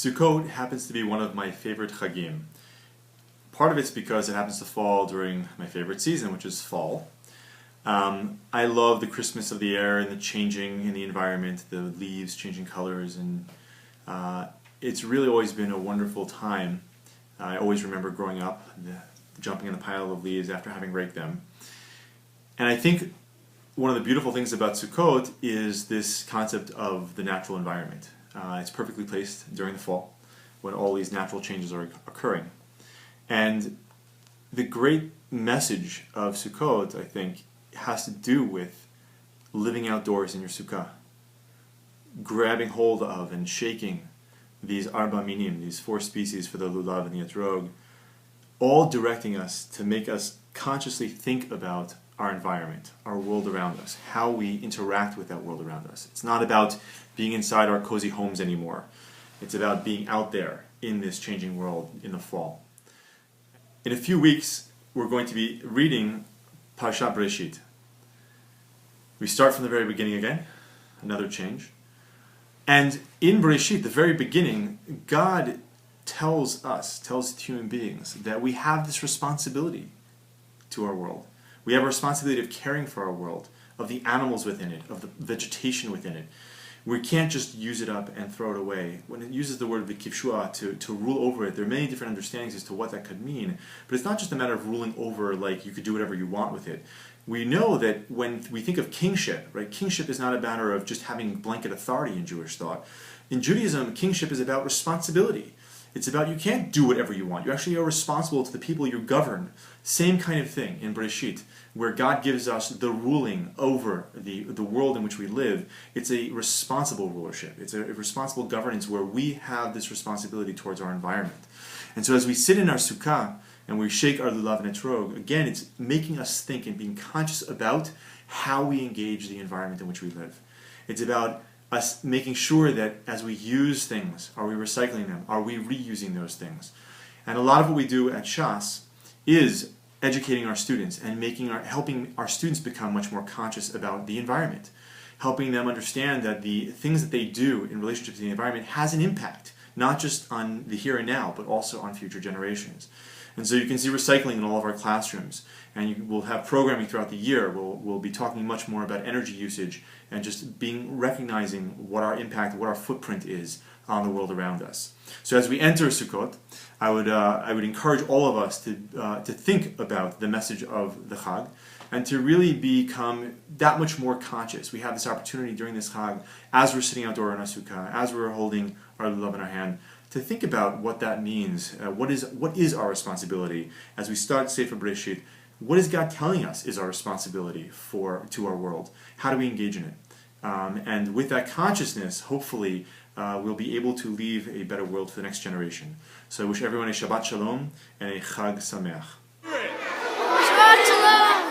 Sukkot happens to be one of my favorite chagim. Part of it's because it happens to fall during my favorite season, which is fall. I love the crispness of the air and the changing in the environment, the leaves changing colors, and it's really always been a wonderful time. I always remember growing up, jumping in the pile of leaves after having raked them. And I think one of the beautiful things about Sukkot is this concept of the natural environment. It's perfectly placed during the fall, when all these natural changes are occurring. And the great message of Sukkot, I think, has to do with living outdoors in your sukkah, grabbing hold of and shaking these arba minim, these four species for the lulav and the etrog, all directing us to make us consciously think about our environment, our world around us, how we interact with that world around us. It's not about being inside our cozy homes anymore. It's about being out there in this changing world in the fall. In a few weeks, we're going to be reading Parshat Bereshit. We start from the very beginning again, another change. And in Bereshit, the very beginning, God tells human beings that we have this responsibility to our world. We have a responsibility of caring for our world, of the animals within it, of the vegetation within it. We can't just use it up and throw it away. When it uses the word v'kivshua, to rule over it, there are many different understandings as to what that could mean. But it's not just a matter of ruling over, like you could do whatever you want with it. We know that when we think of kingship, right? Kingship is not a matter of just having blanket authority in Jewish thought. In Judaism, kingship is about responsibility. It's about you can't do whatever you want. You actually are responsible to the people you govern. Same kind of thing in Bereshit, where God gives us the ruling over the world in which we live. It's a responsible rulership. It's a responsible governance where we have this responsibility towards our environment. And so as we sit in our sukkah and we shake our lulav and etrog, again, it's making us think and being conscious about how we engage the environment in which we live. It's about us making sure that as we use things, are we recycling them? Are we reusing those things? And a lot of what we do at SHAS is educating our students and helping our students become much more conscious about the environment, helping them understand that the things that they do in relationship to the environment has an impact, not just on the here and now, but also on future generations. And so you can see recycling in all of our classrooms, and we'll have programming throughout the year. We'll be talking much more about energy usage and just recognizing what our impact, what our footprint is on the world around us. So as we enter Sukkot, I would encourage all of us to think about the message of the Chag and to really become that much more conscious. We have this opportunity during this Chag, as we're sitting outdoor in our sukkah, as we're holding our lulav in our hand, to think about what that means. What is our responsibility as we start Sefer Bereshit? What is God telling us is our responsibility to our world? How do we engage in it? And with that consciousness, hopefully, we'll be able to leave a better world for the next generation. So I wish everyone a Shabbat Shalom and a Chag Sameach. Shabbat Shalom!